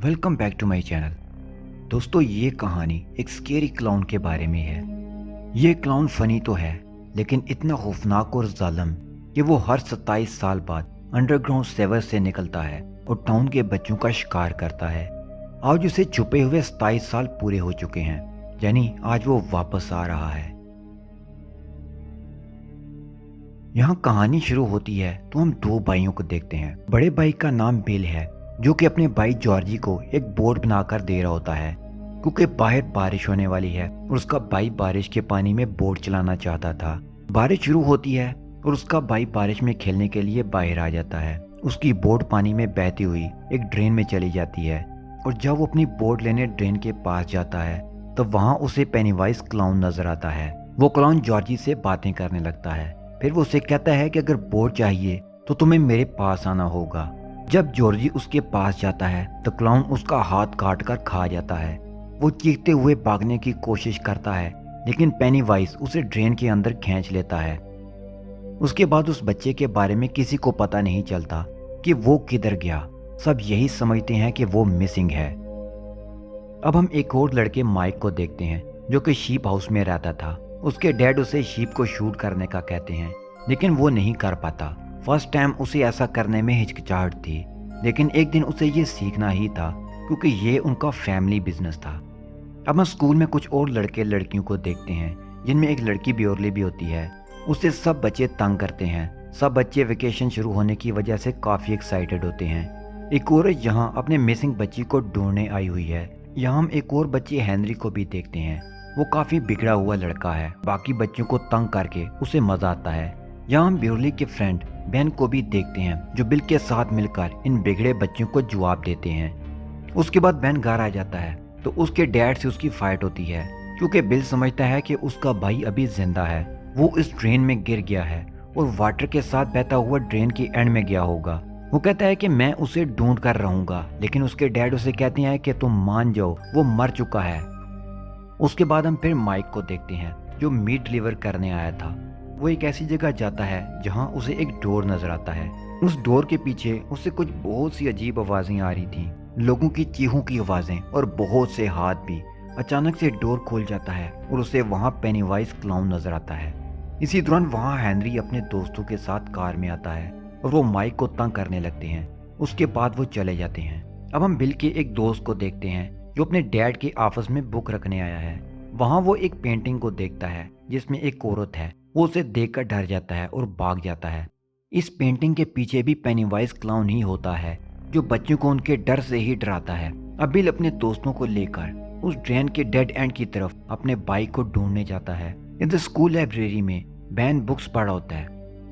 Welcome back to my channel. दोस्तों, ये कहानी एक स्केरी क्लाउन के बारे में है। ये क्लाउन फनी तो है, लेकिन इतना खौफनाक और जालिम कि वो हर 27 साल बाद अंडरग्राउंड सेवर से निकलता है और टाउन के बच्चों का शिकार करता है। आज उसे छुपे हुए 27 साल पूरे हो चुके हैं, यानी आज वो वापस आ रहा है। यहाँ कहानी शुरू होती है तो हम दो भाइयों को देखते हैं। बड़े भाई का नाम बिल है, जो कि अपने भाई जॉर्जी को एक बोट बनाकर दे रहा होता है, क्योंकि बाहर बारिश होने वाली है और उसका भाई बारिश के पानी में बोट चलाना चाहता था। बारिश शुरू होती है और उसका भाई बारिश में खेलने के लिए बाहर आ जाता है। उसकी बोट पानी में बहती हुई एक ड्रेन में चली जाती है और जब वो अपनी बोट लेने ड्रेन के पास जाता है तो वहाँ उसे पेनीवाइज क्लाउन नजर आता है। वो क्लाउन जॉर्जी से बातें करने लगता है। फिर वो उसे कहता है कि अगर बोट चाहिए तो तुम्हें मेरे पास आना होगा। जब जॉर्जी उसके पास जाता है तो क्लाउन उसका हाथ काट कर खा जाता है। वो चीखते हुए भागने की कोशिश करता है, लेकिन पेनीवाइज उसे ड्रेन के अंदर खींच लेता है। उसके बाद उस बच्चे के बारे में किसी को पता नहीं चलता कि वो किधर गया। सब यही समझते हैं कि वो मिसिंग है। अब हम एक और लड़के माइक को देखते हैं, जो कि शीप हाउस में रहता था। उसके डैड उसे शीप को शूट करने का कहते हैं, लेकिन वो नहीं कर पाता। फर्स्ट टाइम उसे ऐसा करने में हिचकिचाहट थी, लेकिन एक दिन उसे ये सीखना ही था, क्योंकि ये उनका फैमिली बिजनेस था। अब हम स्कूल में कुछ और लड़के लड़कियों को देखते हैं, जिनमें एक लड़की ब्योरली भी होती है। उसे सब बच्चे तंग करते हैं। सब बच्चे वेकेशन शुरू होने की वजह से काफी एक्साइटेड होते हैं। एक औरत यहाँ अपने मिसिंग बच्ची को ढूंढने आई हुई है। यहाँ हम एक और बच्चे हेनरी को भी देखते हैं। वो काफी बिगड़ा हुआ लड़का है। बाकी बच्चों को तंग करके उसे मजा आता है। यहाँ हम ब्योरली के फ्रेंड बेन को भी देखते हैं, जो बिल के साथ मिलकर इन बिगड़े बच्चों को जवाब देते हैं। उसके बाद बेन घर आ जाता है तो उसके डैड से उसकी फाइट होती है, क्योंकि बिल समझता है कि उसका भाई अभी जिंदा है। वो इस ड्रेन में गिर गया है और वाटर के साथ बहता हुआ ड्रेन के एंड में गया होगा। वो कहता है कि मैं उसे ढूंढ कर रहूंगा, लेकिन उसके डैड उसे कहते हैं कि तुम मान जाओ, वो मर चुका है। उसके बाद हम फिर माइक को देखते हैं, जो मीट डिलीवर करने आया था। वो एक ऐसी जगह जाता है जहां उसे एक डोर नजर आता है। उस डोर के पीछे उसे कुछ बहुत सी अजीब आवाजें आ रही थी, लोगों की चीखों की आवाजें और बहुत से हाथ भी। अचानक से डोर खुल जाता है और उसे वहां पेनीवाइज क्लाउन नजर आता है। इसी दौरान वहां हेनरी अपने दोस्तों के साथ कार में आता है और वो माइक को तंग करने लगते हैं। उसके बाद वो चले जाते हैं। अब हम बिल के एक दोस्त को देखते हैं, जो अपने डैड के ऑफिस में बुक रखने आया है। वहां वो एक पेंटिंग को देखता है जिसमें एक औरत है। वो उसे देखकर डर जाता है और भाग जाता है। इस पेंटिंग के पीछे भी पेनीवाइज क्लाउन ही होता है, जो बच्चों को उनके डर से ही डराता है। अब बिल अपने दोस्तों को लेकर उस ड्रेन के डेड एंड की तरफ अपने बाइक को ढूंढने जाता है। इन स्कूल लाइब्रेरी में बैन बुक्स पढ़ा होता है।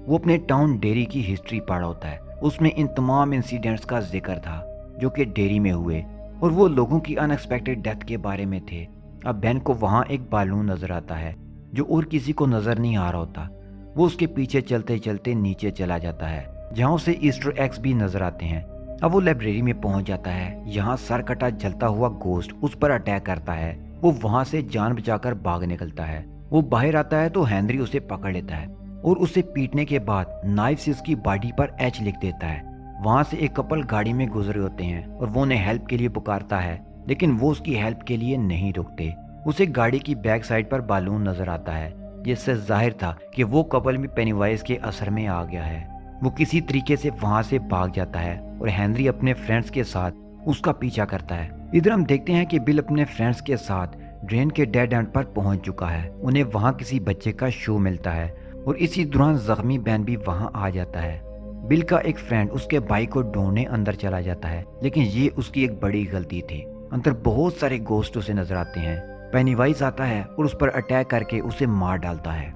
वो अपने टाउन डेरी की हिस्ट्री पढ़ा होता है। उसमें इन तमाम इंसिडेंट्स का जिक्र था जो कि डेरी में हुए, और वो लोगों की अनएक्सपेक्टेड डेथ के बारे में थे। अब बैन को वहाँ एक बालून नजर आता है, जो और किसी को नजर नहीं आ रहा होता। वो उसके पीछे चलते चलते नीचे चला जाता है, जहाँ उसे ईस्टर एग्स भी नजर आते हैं। अब वो लाइब्रेरी में पहुंच जाता है। यहाँ सर कटा जलता हुआ गोस्ट उस पर अटैक करता है। वो वहां से जान बचाकर भाग निकलता है। वो बाहर आता है तो हेनरी उसे पकड़ लेता है और उसे पीटने के बाद नाइफ से उसकी बॉडी पर एच लिख देता है। वहां से एक कपल गाड़ी में गुजरे होते हैं और वो उन्हें हेल्प के लिए पुकारता है, लेकिन वो उसकी हेल्प के लिए नहीं रुकते। उसे गाड़ी की बैक साइड पर बालून नजर आता है, जिससे जाहिर था कि वो कपल भी पेनीवाइज के असर में आ गया है। वो किसी तरीके से वहां से भाग जाता है और हेनरी अपने फ्रेंड्स के साथ उसका पीछा करता है। इधर हम देखते हैं कि बिल अपने फ्रेंड्स के साथ ड्रेन के डेड एंड पर पहुंच चुका है। उन्हें वहां किसी बच्चे का शो मिलता है और इसी दौरान जख्मी बैन भी वहां आ जाता है। बिल का एक फ्रेंड उसके भाई को ढूंढने अंदर चला जाता है, लेकिन ये उसकी एक बड़ी गलती थी। अंदर बहुत सारे गोस्ट उसे नजर आते हैं। पेनीवाइज आता है और उस पर अटैक करके उसे मार डालता है।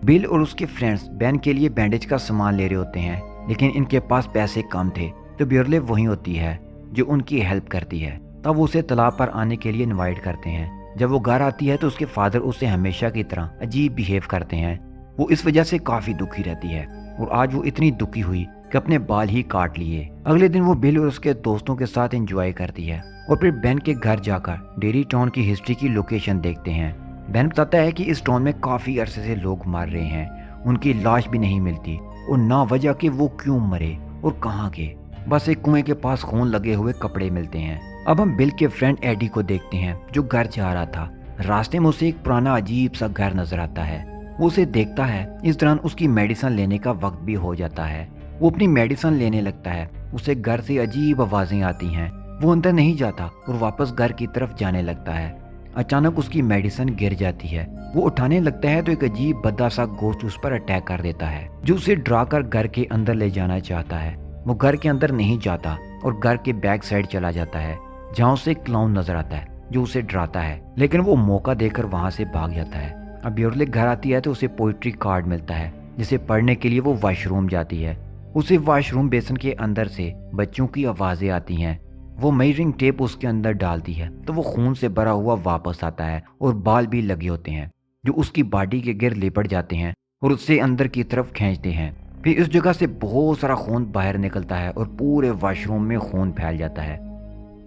बिल और उसके फ्रेंड्स बैन के लिए बैंडेज का सामान ले रहे होते हैं, लेकिन इनके पास पैसे कम थे, तो ब्योरले वही होती है जो उनकी हेल्प करती है। तब वो उसे तालाब पर आने के लिए इनवाइट करते हैं। जब वो घर आती है तो उसके फादर उसे हमेशा की तरह अजीब बिहेव करते हैं। वो इस वजह से काफी दुखी रहती है और आज वो इतनी दुखी हुई कि अपने बाल ही काट लिए। अगले दिन वो बिल और उसके दोस्तों के साथ एंजॉय करती है और फिर बेन के घर जाकर डेरी टाउन की हिस्ट्री की लोकेशन देखते हैं। बेन बताता है कि इस टाउन में काफी अरसे से लोग मर रहे हैं, उनकी लाश भी नहीं मिलती और ना वजह कि वो क्यों मरे और कहाँ के। बस एक कुएं के पास खून लगे हुए कपड़े मिलते हैं। अब हम बिल के फ्रेंड एडी को देखते हैं जो घर जा रहा था। रास्ते में उसे एक पुराना अजीब सा घर नजर आता है। वो उसे देखता है। इस दौरान उसकी मेडिसिन लेने का वक्त भी हो जाता है। वो अपनी मेडिसिन लेने लगता है। उसे घर से अजीब आवाजें आती हैं। वो अंदर नहीं जाता और वापस घर की तरफ जाने लगता है। अचानक उसकी मेडिसिन गिर जाती है। वो उठाने लगता है तो एक अजीब बद्दा सा गोश्त उस पर अटैक कर देता है जो उसे डराकर घर के अंदर ले जाना चाहता है। वो घर के अंदर नहीं जाता और घर के बैक साइड चला जाता है जहाँ उसे एक क्लाउन नजर आता है जो उसे डराता है, लेकिन वो मौका देकर वहां से भाग जाता है। अब ब्यूरले घर आती है तो उसे पोइट्री कार्ड मिलता है जिसे पढ़ने के लिए वो वॉशरूम जाती है। उसे वॉशरूम बेसिन के अंदर से बच्चों की आवाजें आती हैं। वो मेजरिंग टेप उसके अंदर डालती है तो वो खून से भरा हुआ वापस आता है और बाल भी लगे होते हैं जो उसकी बॉडी के गिर लिपट जाते हैं और उससे अंदर की तरफ खींचते हैं। फिर इस जगह से बहुत सारा खून बाहर निकलता है और पूरे वॉशरूम में खून फैल जाता है।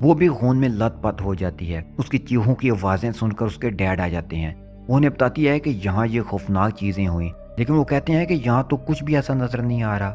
वो भी खून में लथपथ हो जाती है। उसकी चीखों की आवाजें सुनकर उसके डैड आ जाते हैं। वो उन्हें बताती है कि यहाँ ये खौफनाक चीजें हुई, लेकिन वो कहते हैं कि यहाँ तो कुछ भी ऐसा नजर नहीं आ रहा।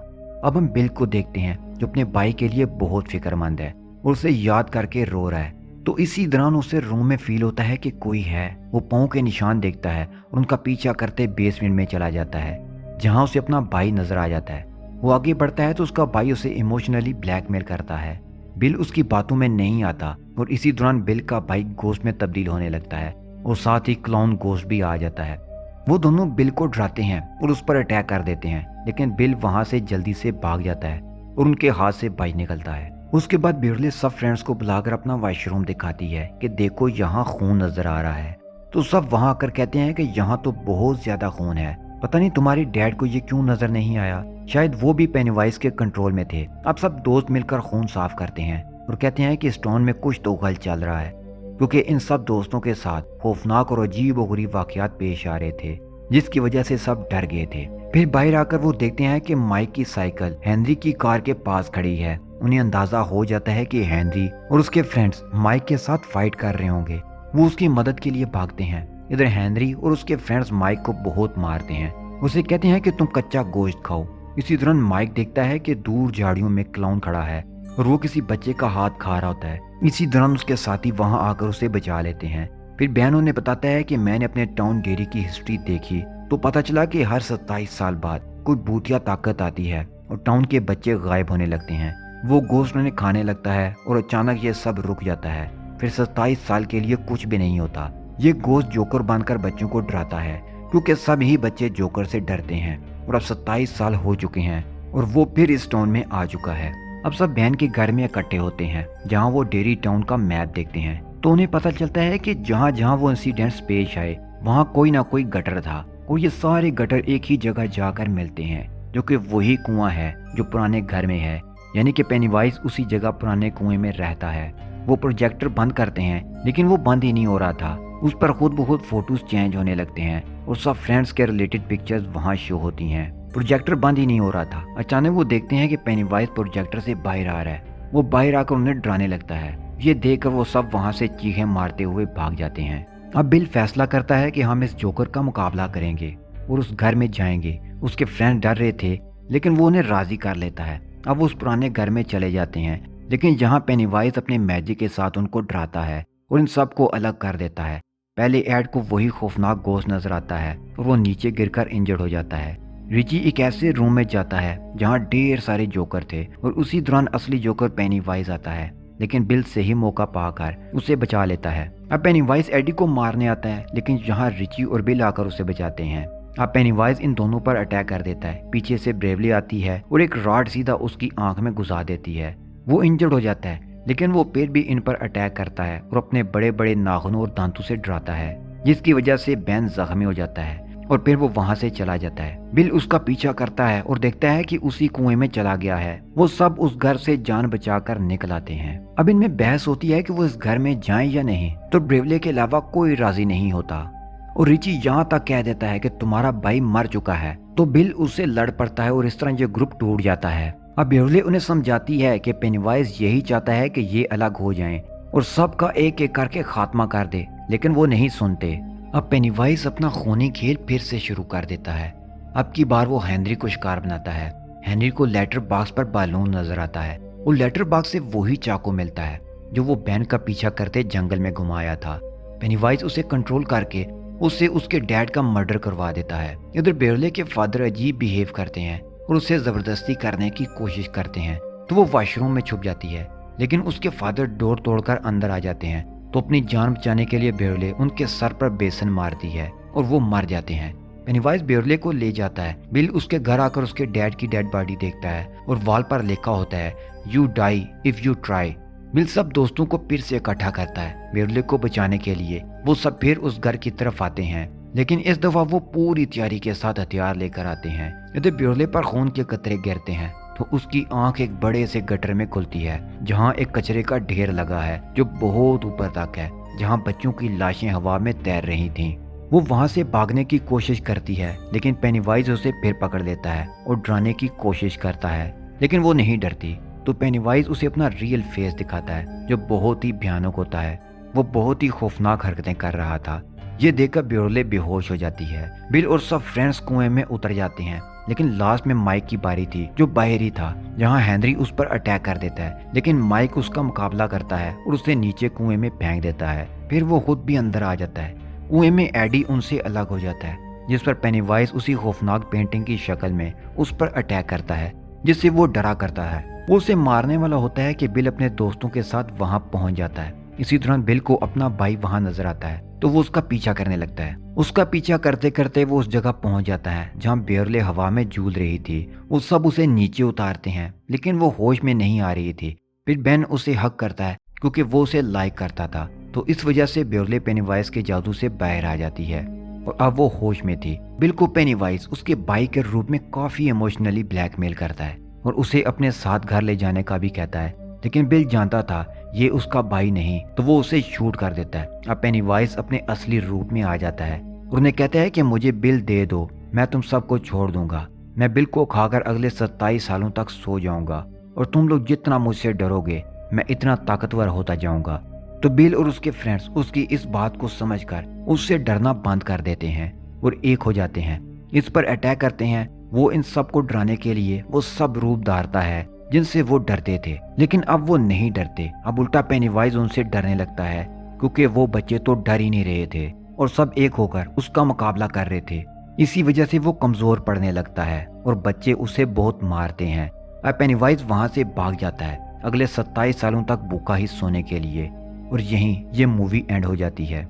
अब हम बिल को देखते हैं जो अपने भाई के लिए बहुत फिक्रमंद है और उसे याद करके रो रहा है। तो इसी दौरान उसे रूम में फील होता है कि कोई है। वो पाँव के निशान देखता है और उनका पीछा करते बेसमेंट में चला जाता है जहाँ उसे अपना भाई नजर आ जाता है। वो आगे बढ़ता है तो उसका भाई उसे इमोशनली ब्लैकमेल करता है। बिल उसकी बातों में नहीं आता और इसी दौरान बिल का भाई गोश्त में तब्दील होने लगता है और साथ ही क्लाउन गोश्त भी आ जाता है। वो दोनों बिल को डराते हैं और उस पर अटैक कर देते हैं, लेकिन बिल वहां से जल्दी से भाग जाता है और उनके हाथ से भाई निकलता है। उसके बाद बिरले सब फ्रेंड्स को बुलाकर अपना वॉशरूम दिखाती है कि देखो यहाँ खून नजर आ रहा है। तो सब वहां आकर कहते हैं कि यहाँ तो बहुत ज्यादा खून है, पता नहीं तुम्हारे डैड को ये क्यों नजर नहीं आया, शायद वो भी पेनीवाइज के कंट्रोल में थे। अब सब दोस्त मिलकर खून साफ करते हैं और कहते हैं कि स्टोन में कुछ तो गल चल रहा है, क्योंकि इन सब दोस्तों के साथ खौफनाक और अजीब और गरीब वाकयात पेश आ रहे थे जिसकी वजह से सब डर गए थे। फिर बाहर आकर वो देखते हैं कि माइक की साइकिल हेनरी की कार के पास खड़ी है। उन्हें अंदाजा हो जाता है कि हेनरी और उसके फ्रेंड्स माइक के साथ फाइट कर रहे होंगे। वो उसकी मदद के लिए भागते हैं। इधर हेनरी और उसके फ्रेंड्स माइक को बहुत मारते हैं। उसे कहते हैं कि तुम कच्चा गोश्त खाओ। इसी दौरान माइक देखता है कि दूर झाड़ियों में क्लाउन खड़ा है और वो किसी बच्चे का हाथ खा रहा होता है। इसी दौरान उसके साथी वहां आकर उसे बचा लेते हैं। फिर बहन उन्हें बताता है कि मैंने अपने टाउन डेयरी की हिस्ट्री देखी तो पता चला कि हर 27 साल बाद कोई भूतिया ताकत आती है और टाउन के बच्चे गायब होने लगते हैं। वो गोश्त उन्हें खाने लगता है और अचानक ये सब रुक जाता है। फिर 27 साल के लिए कुछ भी नहीं होता। ये गोश्त जोकर बांधकर बच्चों को डराता है क्योंकि सभी बच्चे जोकर से डरते हैं और अब 27 साल हो चुके हैं और वो फिर इस टाउन में आ चुका है। अब सब बहन के घर में इकट्ठे होते हैं जहाँ वो डेयरी टाउन का मैप देखते हैं तो उन्हें पता चलता है कि जहाँ जहाँ वो इंसिडेंट्स पेश आए वहाँ कोई ना कोई गटर था और ये सारे गटर एक ही जगह जाकर मिलते हैं जो कि वही कुआं है जो पुराने घर में है, यानी कि पेनीवाइज उसी जगह पुराने कुएं में रहता है। वो प्रोजेक्टर बंद करते हैं लेकिन वो बंद ही नहीं हो रहा था। उस पर खुद ब खुद फोटोज चेंज होने लगते हैं और सब फ्रेंड्स के रिलेटेड पिक्चर्स वहाँ शो होती हैं। प्रोजेक्टर बंद ही नहीं हो रहा था। अचानक वो देखते हैं कि पेनीवाइज प्रोजेक्टर से बाहर आ रहा है। वो बाहर आकर उन्हें डराने लगता है। ये देखकर वो सब वहाँ से चीखें मारते हुए भाग जाते हैं। अब बिल फैसला करता है कि हम इस जोकर का मुकाबला करेंगे और उस घर में जाएंगे। उसके फ्रेंड डर रहे थे लेकिन वो उन्हें राजी कर लेता है। अब वो उस पुराने घर में चले जाते हैं, लेकिन जहाँ पेनीवाइज अपने मैजिक के साथ उनको डराता है और इन सब को अलग कर देता है। पहले एड को वही खौफनाक गोश्त नजर आता है और वो नीचे गिरकर इंजर्ड हो जाता है। रिची एक ऐसे रूम में जाता है जहाँ ढेर सारे जोकर थे और उसी दौरान असली जोकर पेनीवाइज आता है, लेकिन बिल सही मौका पाकर उसे बचा लेता है। अब पेनीवाइज एडी को मारने आता है लेकिन यहाँ रिची और बिल आकर उसे बचाते हैं। अब पेनीवाइज इन दोनों पर अटैक कर देता है। पीछे से ब्रेवली आती है और एक रॉड सीधा उसकी आंख में घुसा देती है। वो इंजर्ड हो जाता है लेकिन वो फिर भी इन पर अटैक करता है और अपने बड़े बड़े नाखूनों और दांतों से डराता है, जिसकी वजह से बेन जख्मी हो जाता है और फिर वो वहां से चला जाता है। बिल उसका पीछा करता है और देखता है कि उसी कुएं में चला गया है। वो सब उस घर से जान बचाकर निकल आते हैं। अब इनमें बहस होती है कि वो इस घर में जाएं या नहीं, तो ब्रेवले के अलावा कोई राजी नहीं होता और रिची यहाँ तक कह देता है कि तुम्हारा भाई मर चुका है। तो बिल उससे लड़ पड़ता है और इस तरह ये ग्रुप टूट जाता है। अब ब्रेवले उन्हें समझाती है कि पेनीवाइज यही चाहता है कि ये अलग हो जाएं और सबका एक एक करके खात्मा कर दे, लेकिन वो नहीं सुनते। अब पेनीवाइज अपना खूनी खेल फिर से शुरू कर देता है। अब की बार वो हेनरी को शिकार बनाता है। हेनरी को लेटर बॉक्स पर बालून नजर आता है और लेटर बॉक्स से वही चाकू मिलता है जो वो बैन का पीछा करते जंगल में घुमाया था। पेनीवाइज उसे कंट्रोल करके उससे उसके डैड का मर्डर करवा देता है। इधर बेवरली के फादर अजीब बिहेव करते हैं और उसे जबरदस्ती करने की कोशिश करते हैं, तो वो वॉशरूम में छुप जाती है। लेकिन उसके फादर डोर तोड़कर अंदर आ जाते हैं, तो अपनी जान बचाने के लिए बेवरली उनके सर पर बेसन मारती है और वो मर जाते हैं। पेनीवाइज बेवरली को ले जाता है। बिल उसके घर आकर उसके डैड की डेड बॉडी देखता है और वॉल पर लिखा होता है you die if you try. बिल सब दोस्तों को फिर से इकट्ठा करता है बेवरली को बचाने के लिए। वो सब फिर उस घर की तरफ आते हैं, लेकिन इस दफा वो पूरी तैयारी के साथ हथियार लेकर आते हैं। यदि बेवरली पर खून के कतरे गिरते हैं तो उसकी आंख एक बड़े से गटर में खुलती है जहां एक कचरे का ढेर लगा है जो बहुत ऊपर तक है, जहां बच्चों की लाशें हवा में तैर रही थीं। वो वहां से भागने की कोशिश करती है, लेकिन पेनीवाइज उसे फिर पकड़ लेता है और डराने की कोशिश करता है, लेकिन वो नहीं डरती। तो पेनीवाइज उसे अपना रियल फेस दिखाता है जो बहुत ही भयानक होता है। वो बहुत ही खौफनाक हरकतें कर रहा था। ये देखकर बेवरली बेहोश हो जाती है। बिल और सब फ्रेंड्स कुएं में उतर जाते हैं, लेकिन लास्ट में माइक की बारी थी जो बाहर ही था, जहां हेनरी उस पर अटैक कर देता है। लेकिन माइक उसका मुकाबला करता है और उसे नीचे कुएं में फेंक देता है। फिर वो खुद भी अंदर आ जाता है। कुएं में एडी उनसे अलग हो जाता है, जिस पर पेनीवाइज उसी खौफनाक पेंटिंग की शक्ल में उस पर अटैक करता है, जिससे वो डरा करता है। वो उसे मारने वाला होता है कि बिल अपने दोस्तों के साथ वहां पहुंच जाता है। इसी दौरान बिल को अपना भाई वहां नजर आता है, तो वो उसका पीछा करने लगता है। उसका पीछा करते करते वो उस जगह पहुंच जाता है जहां बेवरली हवा में झूल रही थी। वो सब उसे नीचे उतारते हैं, लेकिन वो होश में नहीं आ रही थी। फिर बेन उसे हक करता है क्योंकि वो उसे लाइक करता था, तो इस वजह से बेवरली पेनीवाइज के जादू से बाहर आ जाती है और अब वो होश में थी। बिल को पेनीवाइज उसके भाई के रूप में काफी इमोशनली ब्लैकमेल करता है और उसे अपने साथ घर ले जाने का भी कहता है, लेकिन बिल जानता था ये उसका भाई नहीं, तो वो उसे शूट कर देता है। अब पेनीवाइज अपने असली रूप में आ जाता है और उन्हें कहता है कि मुझे बिल दे दो, मैं तुम सबको छोड़ दूंगा। मैं बिल को खाकर अगले 27 सालों तक सो जाऊंगा और तुम लोग जितना मुझसे डरोगे मैं इतना ताकतवर होता जाऊंगा। तो बिल और उसके फ्रेंड्स उसकी इस बात को समझकर उससे डरना बंद कर देते हैं और एक हो जाते हैं, इस पर अटैक करते हैं। वो इन सबको डराने के लिए वो सब रूप धारता है जिनसे वो डरते थे, लेकिन अब वो नहीं डरते। अब उल्टा पेनीवाइज उनसे डरने लगता है क्योंकि वो बच्चे तो डर ही नहीं रहे थे और सब एक होकर उसका मुकाबला कर रहे थे। इसी वजह से वो कमजोर पड़ने लगता है और बच्चे उसे बहुत मारते हैं। अब पेनीवाइज वहां से भाग जाता है अगले 27 सालों तक भूखा ही सोने के लिए। और यहीं ये मूवी एंड हो जाती है।